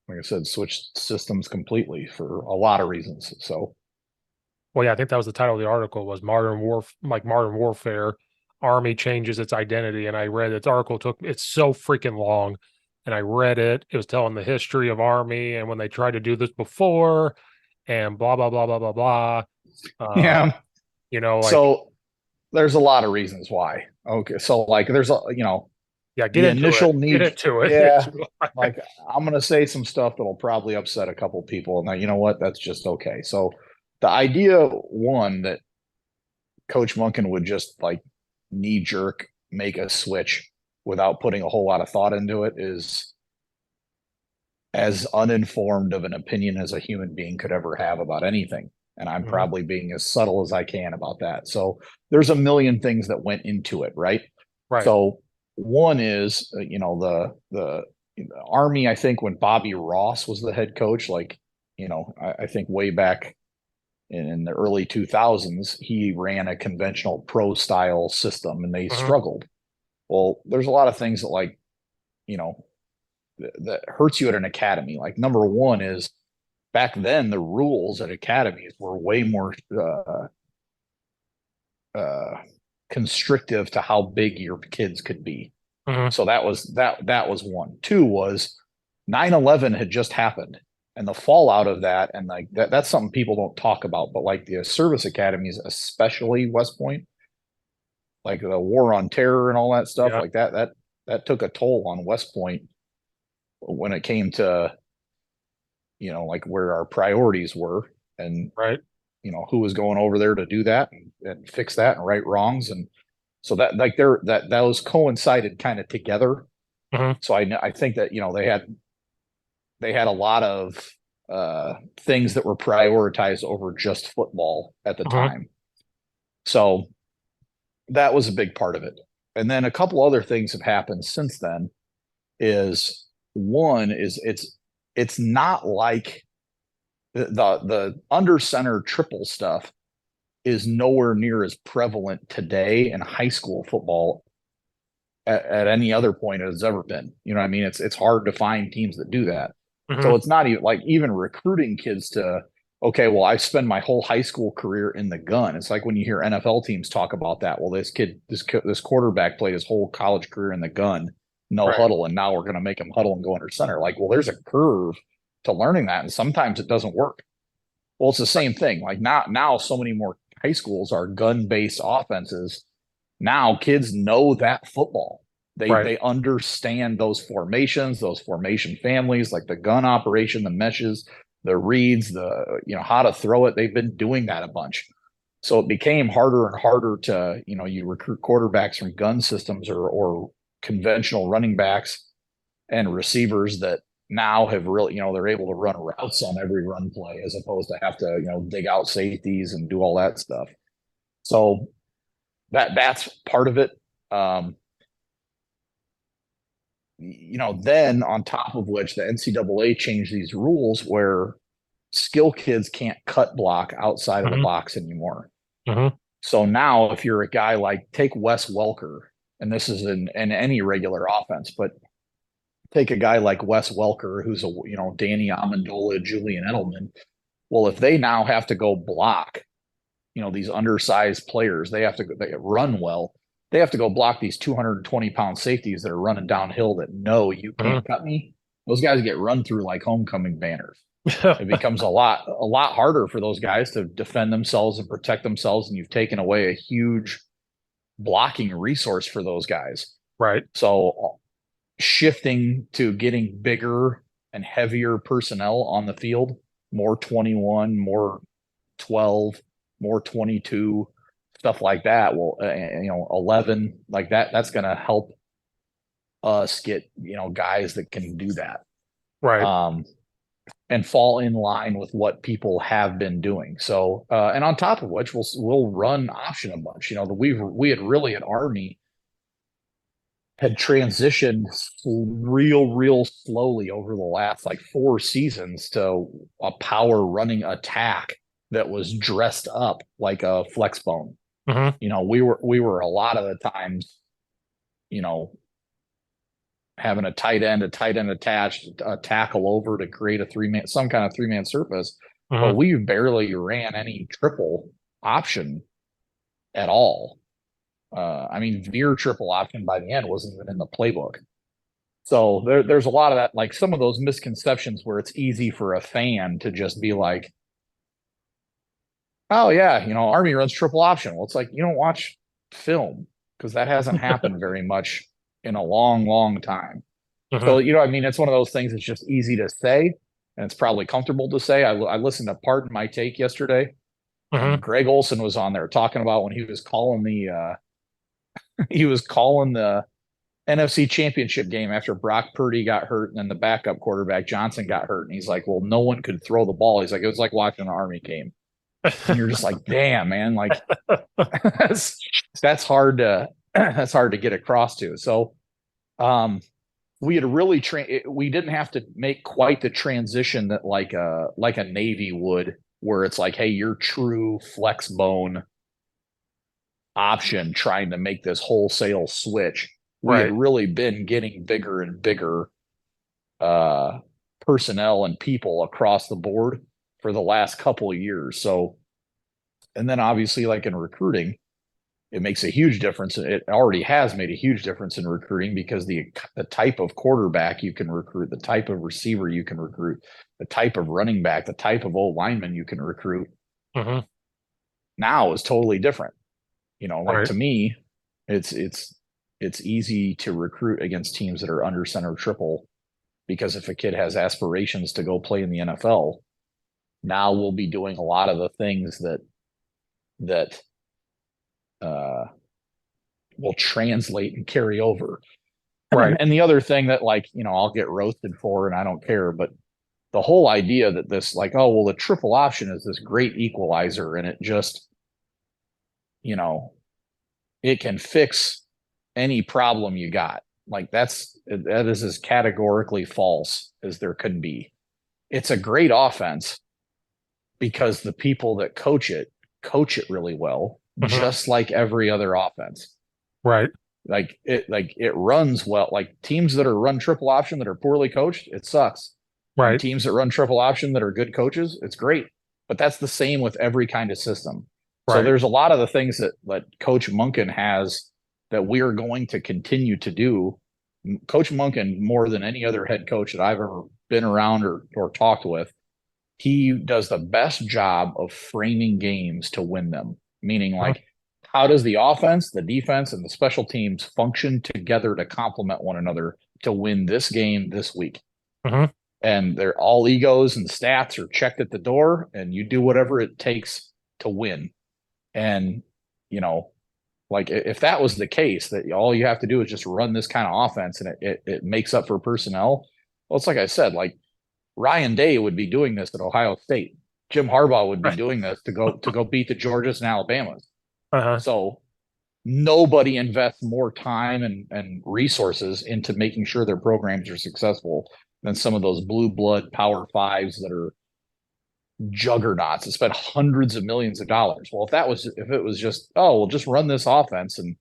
like I said, switched systems completely for a lot of reasons. So Well, yeah, I think that was the title of the article was Modern Warfare, Army changes its identity. And I read its article it's so freaking long. And I read it. It was telling the history of Army and when they tried to do this before and blah, blah, blah, blah, blah, blah. Uh, yeah, like, so there's a lot of reasons why. Okay, so like there's a yeah, get the into it. initial Get need. into it. Yeah, like I'm gonna say some stuff that'll probably upset a couple people, and you know what? That's just okay. So the idea one that Coach Munkin would just like knee jerk make a switch without putting a whole lot of thought into it is as uninformed of an opinion as a human being could ever have about anything. And I'm Mhm. probably being as subtle as I can about that. So there's a million things that went into it, right? Right. So one is, the Army. I think when Bobby Ross was the head coach, like I think way back in the early 2000s, he ran a conventional pro style system, and they Mhm. struggled. Well, there's a lot of things that you know that hurts you at an academy. Like number one is back then the rules at academies were way more uh, constrictive to how big your kids could be. Mhm. So that was one. Two was 9/11 had just happened, and the fallout of that, and like that's something people don't talk about, but like the service academies, especially West Point, like the war on terror and all that stuff, Yeah. like that took a toll on West Point when it came to like where our priorities were, and Right. who was going over there to do that and fix that and right wrongs. And so that like that those coincided kind of together. Mhm. So I think that they had a lot of things that were prioritized over just football at the Mhm. time. So that was a big part of it. And then a couple other things have happened since then. Is one is it's not like the under center triple stuff is nowhere near as prevalent today in high school football at any other point it has ever been. You know what I mean? It's hard to find teams that do that. So Mhm. it's not even like even recruiting kids to, okay, well, I spend my whole high school career in the gun. It's like when you hear NFL teams talk about that. Well, this quarterback played his whole college career in the gun, no Right. huddle, and now we're going to make him huddle and go under center. Like, well, there's a curve to learning that, and sometimes it doesn't work. Well, it's the Right. same thing. Like now so many more high schools are gun-based offenses. Now kids know that football. They Right. they understand those formations, those formation families, like the gun operation, the meshes, the reads, the how to throw it. They've been doing that a bunch. So it became harder and harder to, you recruit quarterbacks from gun systems or conventional running backs and receivers that now have really, they're able to run routes on every run play as opposed to have to, dig out safeties and do all that stuff. So that's part of it. Um, then on top of which the NCAA changed these rules where skill kids can't cut block outside of the Mhm. box anymore. Mhm. So now if you're a guy like take Wes Welker, and this is in any regular offense, but take a guy like Wes Welker, who's a Danny Amendola, Julian Edelman. Well, if they now have to go block, these undersized players, they run well. They have to go block these 220-pound safeties that are running downhill that know you Mhm. can't cut me. Those guys get run through like homecoming banners. It becomes a lot harder for those guys to defend themselves and protect themselves, and you've taken away a huge blocking resource for those guys. Right. So shifting to getting bigger and heavier personnel on the field, more 21, more 12, more 22, stuff like that. Well, 11, like that's going to help us get, guys that can do that. Right. Um, and fall in line with what people have been doing. So, and on top of which, we'll run option a bunch. We had really at Army had transitioned real slowly over the last like 4 seasons to a power running attack that was dressed up like a flex bone. Mhm. We were a lot of the times, you know, having a tight end attached, a tackle over to create a some kind of 3-man surface. But Mhm. we barely ran any triple option at all. I mean, veer triple option by the end wasn't even in the playbook. So there's a lot of that, like some of those misconceptions where it's easy for a fan to just be like, oh yeah, Army runs triple option. Well, it's like you don't watch film because that hasn't happened very much in a long, long time. Mhm. So, I mean, it's one of those things that's just easy to say and it's probably comfortable to say. I listened to Pardon My Take yesterday and Mhm. Greg Olson was on there talking about when he was calling the he was calling the NFC Championship game after Brock Purdy got hurt and then the backup quarterback Johnson got hurt. And he's like, well, no one could throw the ball. He's like, it was like watching an Army game. And you're just like, damn, man, like that's that's hard to that's hard to get across to. So we had really we didn't have to make quite the transition that like a Navy would, where it's like, hey, your true flex bone option trying to make this wholesale switch. We had Right. really been getting bigger and bigger uh, personnel and people across the board for the last couple of years. So, and then obviously, like in recruiting, it makes a huge difference. It already has made a huge difference in recruiting because the type of quarterback you can recruit, the type of receiver you can recruit, the type of running back, the type of old lineman you can recruit Mhm. now is totally different. Like Right. to me, it's easy to recruit against teams that are under center triple because if a kid has aspirations to go play in the NFL, now we'll be doing a lot of the things that uh, will translate and carry over. Right. And the other thing that like, I'll get roasted for and I don't care, but the whole idea that this like, oh, well, the triple option is this great equalizer and it just, you know, it can fix any problem you got. Like that is as categorically false as there could be. It's a great offense because the people that coach it really well, Mhm. just like every other offense. Right. Like it runs well. Like teams that are run triple option that are poorly coached, it sucks. And Right. teams that run triple option that are good coaches, it's great. But that's the same with every kind of system. So Right. there's a lot of the things that Coach Munkin has that we are going to continue to do. Coach Munkin, more than any other head coach that I've ever been around or talked with, he does the best job of framing games to win them. Meaning, Mhm. like, how does the offense, the defense, and the special teams function together to complement one another to win this game this week? Mhm. And they're all egos and stats are checked at the door, and you do whatever it takes to win. And, you know, like if that was the case, that all you have to do is just run this kind of offense and it makes up for personnel. Well, it's like I said, like Ryan Day would be doing this at Ohio State. Jim Harbaugh would be Right. doing this to go beat the Georgias and Alabamas. Uh-huh. So nobody invests more time and resources into making sure their programs are successful than some of those blue blood power fives that are juggernauts that spend hundreds of millions of dollars. Well, if it was just, oh, well, just run this offense and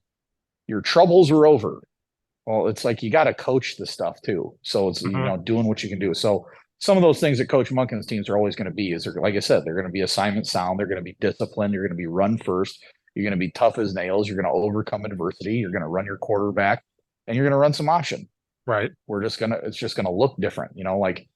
your troubles are over. Well, it's like you got to coach the stuff too. So it's Mhm. doing what you can do. So some of those things that Coach Munkin's teams are always going to be is they're, like I said, they're going to be assignment sound. They're going to be disciplined. You're going to be run first. You're going to be tough as nails. You're going to overcome adversity. You're going to run your quarterback, and you're going to run some option. Right. It's just gonna look different. Like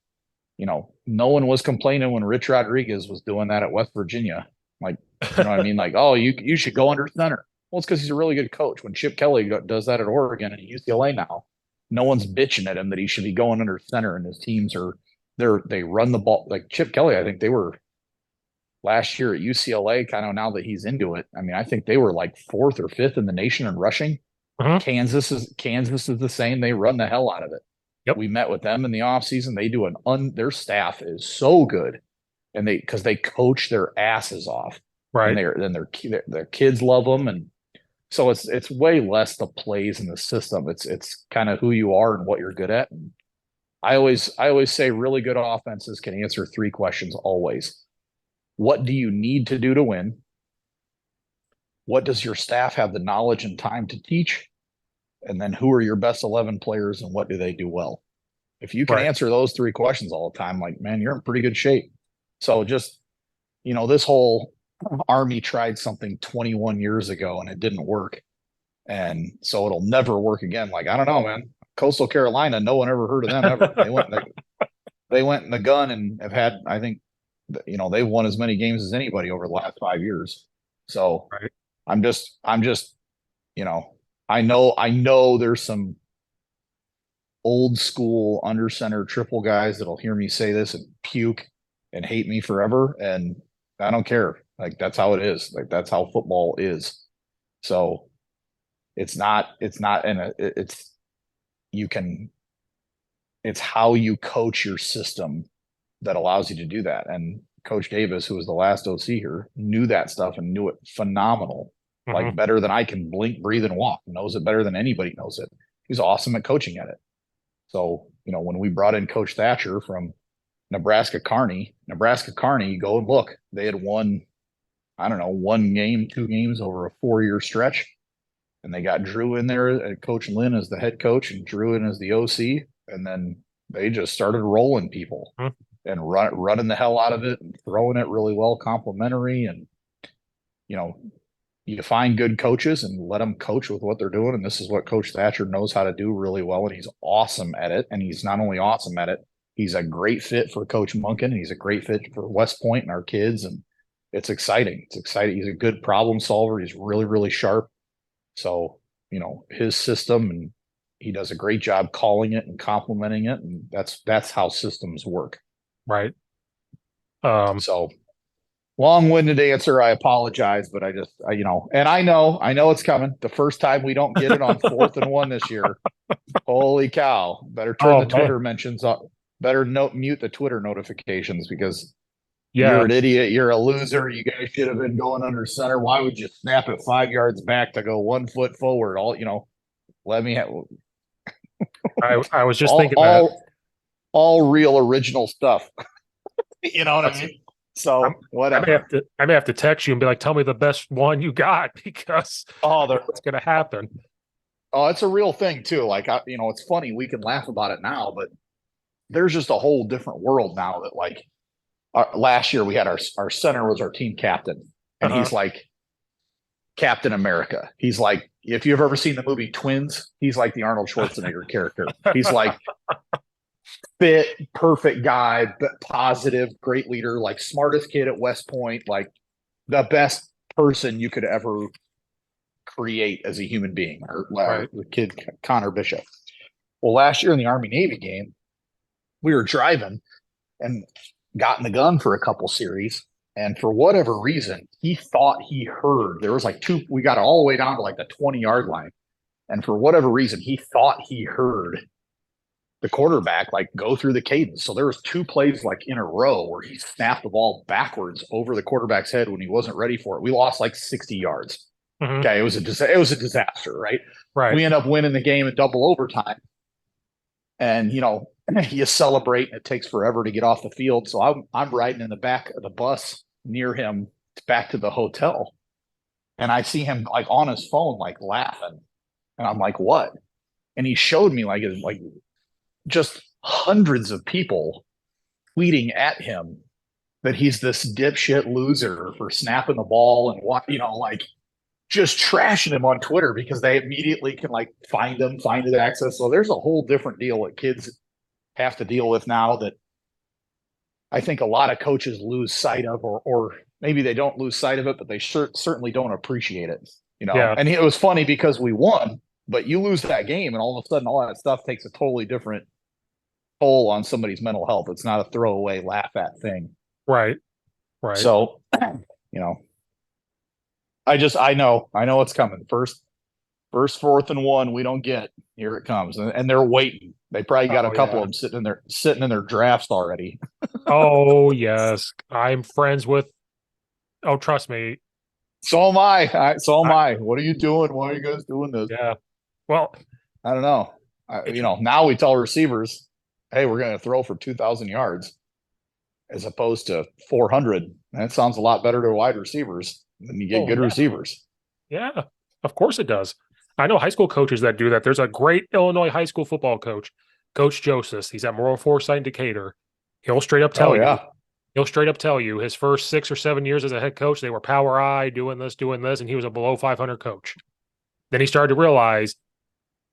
no one was complaining when Rich Rodriguez was doing that at West Virginia. Like, you know what I mean? Like, oh, you should go under center. Well, it's because he's a really good coach. When Chip Kelly does that at Oregon and UCLA now, no one's bitching at him that he should be going under center, and his teams they run the ball like Chip Kelly. I think they were last year at UCLA. Kind of now that he's into it, I mean, I think they were like fourth or fifth in the nation in rushing. Mhm. Kansas is the same. They run the hell out of it. Yep. We met with them in the offseason. They do their staff is so good and because they coach their asses off and Right. their kids love them. And so it's way less the plays in the system. It's kind of who you are and what you're good at. And I always say really good offenses can answer three questions always. What do you need to do to win? What does your staff have the knowledge and time to teach? And then who are your best 11 players and what do they do well? If you can Right. answer those three questions all the time, like, man, you're in pretty good shape. So just, this whole Army tried something 21 years ago and it didn't work. And so it'll never work again. Like, I don't know, man. Coastal Carolina, no one ever heard of them ever. They went in the gun and have had, I think, they've won as many games as anybody over the last 5 years. So Right. I'm just, you know, I know there's some old school under center triple guys that'll hear me say this and puke and hate me forever. And I don't care. Like, that's how it is. Like, that's how football is. So it's you can, it's how you coach your system that allows you to do that. And Coach Davis, who was the last OC here, knew that stuff and knew it phenomenal, like Mm-hmm. better than I can blink, breathe, and walk, knows it better than anybody knows it. He's awesome at coaching at it. So, when we brought in Coach Thatcher from Nebraska Kearney, go and look, they had won, I don't know, one game, two games over a 4-year stretch. And they got Drew in there, Coach Lynn as the head coach and Drew in as the OC. And then they just started rolling people and running the hell out of it and throwing it really well, complimentary. And, you know, you find good coaches and let them coach with what they're doing. And this is what Coach Thatcher knows how to do really well. And he's awesome at it. And he's not only awesome at it, he's a great fit for Coach Munkin. And he's a great fit for West Point and our kids. And it's exciting. It's exciting. He's a good problem solver. He's really, really sharp. So, his system, and he does a great job calling it and complimenting it. And that's how systems work. Right. So long-winded answer. I apologize, but and I know it's coming. The first time we don't get it on 4th and 1 this year. Holy cow. Better turn the Twitter mentions up. Better mute the Twitter notifications because you're an idiot. You're a loser. You guys should have been going under center. Why would you snap it 5 yards back to go 1 foot forward? Let me have. I was just thinking that. All real original stuff. You know what I mean? So whatever. I may have to text you and be like, tell me the best one you got because what's going to happen. Oh, it's a real thing too. Like, it's funny. We can laugh about it now, but there's just a whole different world now that like, last year we had our center was our team captain, and he's like Captain America. He's like, if you've ever seen the movie Twins, he's like the Arnold Schwarzenegger character. He's like fit, perfect guy, positive, great leader, like smartest kid at West Point, like the best person you could ever create as a human being. Or the kid Connor Bishop. Well, last year in the Army Navy game, we were driving and got in the gun for a couple series. And for whatever reason, he thought he heard there was like we got all the way down to like the 20-yard line. And for whatever reason, he thought he heard the quarterback like go through the cadence. So there was 2 plays like in a row where he snapped the ball backwards over the quarterback's head when he wasn't ready for it. We lost like 60 yards. Mm-hmm. Okay. It was a disaster, right? Right. We end up winning the game in double overtime. And, you celebrate and it takes forever to get off the field. So I'm riding in the back of the bus near him back to the hotel. And I see him like on his phone, like laughing. And I'm like, what? And he showed me like just hundreds of people tweeting at him that he's this dipshit loser for snapping the ball and what, like just trashing him on Twitter because they immediately can like find his access. So there's a whole different deal that kids have to deal with now that I think a lot of coaches lose sight of, or maybe they don't lose sight of it, but they certainly don't appreciate it. Yeah. And it was funny because we won, but you lose that game and all of a sudden all that stuff takes a totally different toll on somebody's mental health. It's not a throwaway laugh at thing. Right. So, I know it's coming. First 4th and 1, we don't get. Here it comes. And they're waiting. They probably got a couple of them sitting in their drafts already. Oh, yes. I'm friends with, trust me. So am I. What are you doing? Why are you guys doing this? Yeah. Well, I don't know. Now we tell receivers, hey, we're going to throw for 2,000 yards as opposed to 400. That sounds a lot better to wide receivers. Then you get good receivers. Yeah, of course it does. I know high school coaches that do that. There's a great Illinois high school football coach, Coach Joseph. He's at Moral Foresight in Decatur. He'll straight up Oh tell you, yeah. he'll straight up tell you his first 6 or 7 years as a head coach, they were power I, doing this, and he was a below 500 coach. Then he started to realize,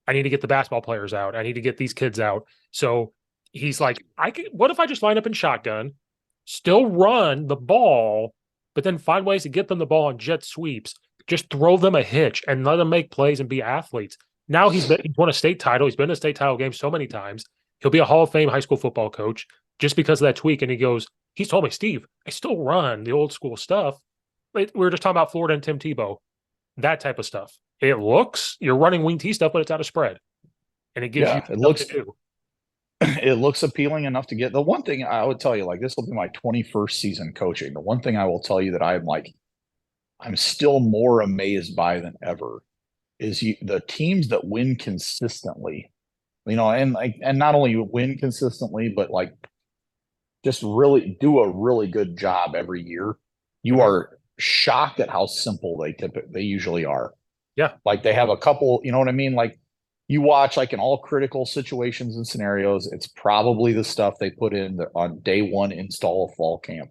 I need to get the basketball players out. I need to get these kids out. So he's like, what if I just line up in shotgun, still run the ball, but then find ways to get them the ball on jet sweeps, just throw them a hitch and let them make plays and be athletes. Now he's won a state title. He's been to a state title game so many times. He'll be a Hall of Fame high school football coach just because of that tweak. And he goes, he's told me, Steve, I still run the old school stuff. We were just talking about Florida and Tim Tebow, that type of stuff. It looks, you're running wing T stuff, but it's out of spread, and it gives you Yeah, it stuff to looks do. it looks appealing enough to get. The one thing I would tell you, like this will be my 21st season coaching. The one thing I will tell you that I'm still more amazed by than ever is the teams that win consistently, and not only win consistently, but like just really do a really good job every year. You Mhm. are shocked at how simple they usually are. Yeah. Like they have a couple, you know what I mean? Like you watch like in all critical situations and scenarios, it's probably the stuff they put in on day one install of fall camp.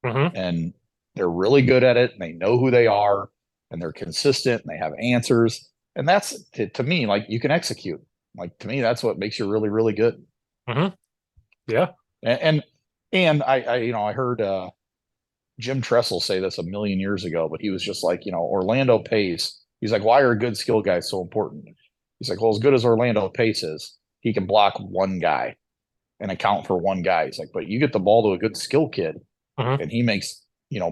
Hmm. And they're really good at it and they know who they are and they're consistent and they have answers. And that's to me, like you can execute. Like to me, that's what makes you really, really good. Hmm. Yeah. And I heard Jim Tressel say this a million years ago, but he was just like, Orlando Pace. He's like, why are good skill guys so important? He's like, well, as good as Orlando Pace is, he can block one guy and account for one guy. He's like, but you get the ball to a good skill kid Hmm. and he makes,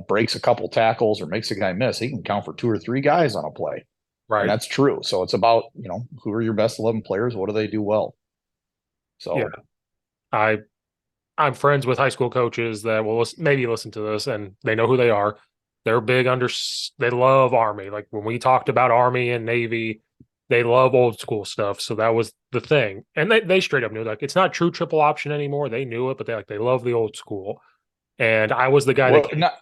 breaks a couple tackles or makes a guy miss. He can count for two or three guys on a play. And Right. that's true. So it's about, who are your best 11 players? What do they do well? Yeah. So I I'm friends with high school coaches that will maybe listen to this and they know who they are. They're big under. They love Army. Like when we talked about Army and Navy, they love old school stuff. So that was the thing, and they straight up knew like it's not true triple option anymore. They knew it, but they love the old school. And I was the guy that what came. not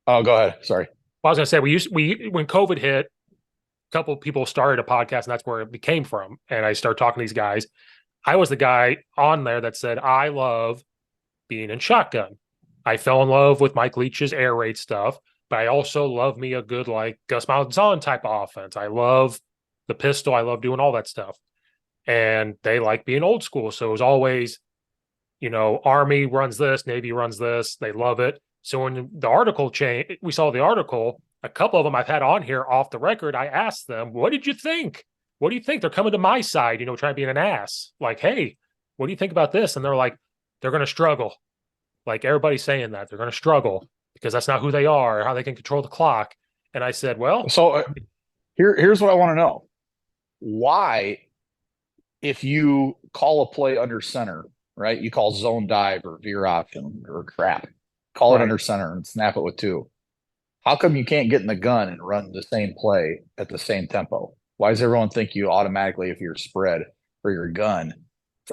oh go ahead. Sorry. I was gonna say we when COVID hit, a couple of people started a podcast, and that's where it came from. And I started talking to these guys. I was the guy on there that said I love being in shotgun. I fell in love with Mike Leach's air raid stuff, but I also love me a good like Gus Malzahn type of offense. I love the pistol. I love doing all that stuff. And they like being old school. So it was always, Army runs this, Navy runs this. They love it. So when the article changed, we saw the article, a couple of them I've had on here off the record. I asked them, what did you think? What do you think? They're coming to my side, trying to be an ass. Like, hey, what do you think about this? And they're like, they're going to struggle. Like everybody's saying that they're going to struggle because that's not who they are, how they can control the clock. And I said, well, So here's what I want to know. Why, if you call a play under center, right? You call zone dive or veer option or crap, call it right. under center and snap it with two. How come you can't get in the gun and run the same play at the same tempo? Why does everyone think you automatically, if you're spread for your gun?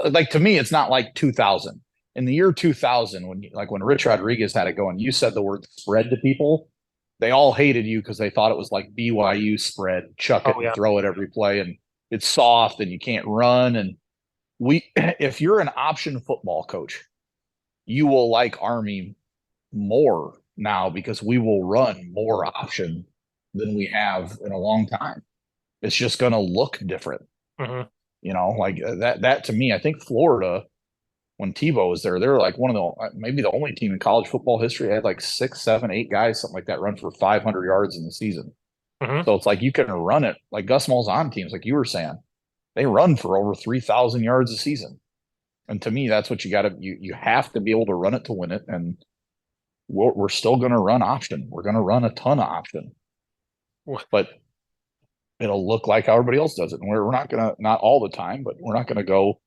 Like to me, it's not like 2000. In the year 2000, when Rich Rodriguez had it going, you said the word spread to people, they all hated you because they thought it was like BYU spread, chuck it Oh, and yeah. throw it every play, and it's soft and you can't run. And if you're an option football coach, you will like Army more now because we will run more option than we have in a long time. It's just going to look different, Hmm. like that to me. I think Florida, when Tebow was there, they're like one of the maybe the only team in college football history that had like 6, 7, 8 guys, something like that, run for 500 yards in the season. Hmm. So it's like you can run it like Gus Malzahn teams, like you were saying, they run for over 3,000 yards a season. And to me, that's what you have to be able to run it to win it. And we're still going to run option. We're going to run a ton of option, but it'll look like how everybody else does it. And we're not going to, not all the time, but we're not going to go,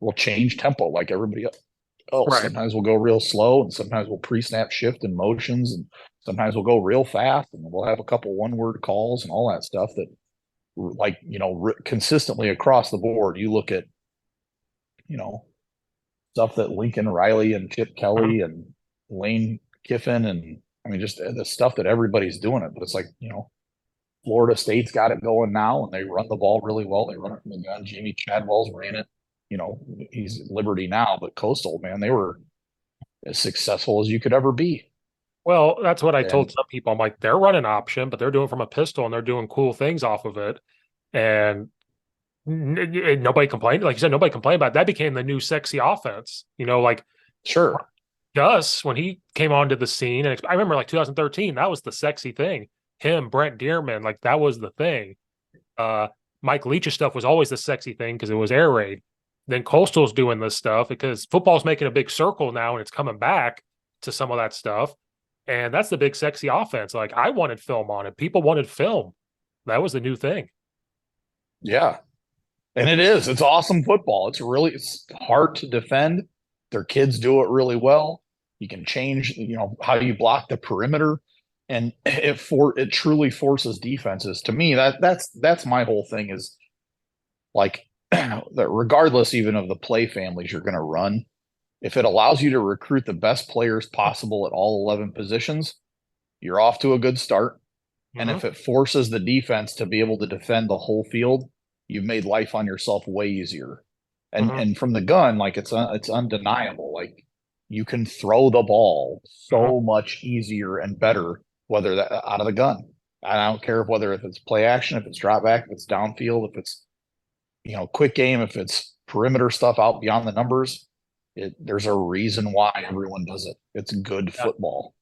we'll change tempo like everybody else. Right. Sometimes we'll go real slow and sometimes we'll pre-snap shift in motions and sometimes we'll go real fast and we'll have a couple one-word calls and all that stuff that like, consistently across the board, you look at, you know, stuff that Lincoln Riley and Chip Hmm. Kelly and Lane Kiffin and I mean, just the stuff that everybody's doing it. But it's like, Florida State's got it going now, and they run the ball really well. They run it from the gun. Jamie Chadwell's ran it. You know, he's at Liberty now, but Coastal, man, they were as successful as you could ever be. Well, that's what I told And some people. I'm like, they're running option, but they're doing from a pistol and they're doing cool things off of it. And nobody complained. Like you said, nobody complained about it. That became the new sexy offense. You know, like sure, Gus, when he came onto the scene, and I remember like 2013, that was the sexy thing. Him, Brent Dearman, like that was the thing. Uh, Mike Leach's stuff was always the sexy thing because it was air raid. Then Coastal's doing this stuff because football's making a big circle now and it's coming back to some of that stuff. And that's the big sexy offense. Like I wanted film on it. People wanted film. That was the new thing. yeah, and it is. It's awesome football. It's hard to defend. Their kids do it really well. You can change, how you block the perimeter, and it truly forces defenses. To me, that's my whole thing is like that. Regardless, even of the play families you're going to run, if it allows you to recruit the best players possible at all 11 positions, you're off to a good start. And Mm-hmm. if it forces the defense to be able to defend the whole field, you've made life on yourself way easier. And Mm-hmm. and from the gun, like it's undeniable. Like you can throw the ball Mm-hmm. so much easier and better, whether that out of the gun. I don't care if it's play action, if it's drop back, if it's downfield, if it's quick game, if it's perimeter stuff out beyond the numbers. There's a reason why everyone does it. It's good Yeah. football.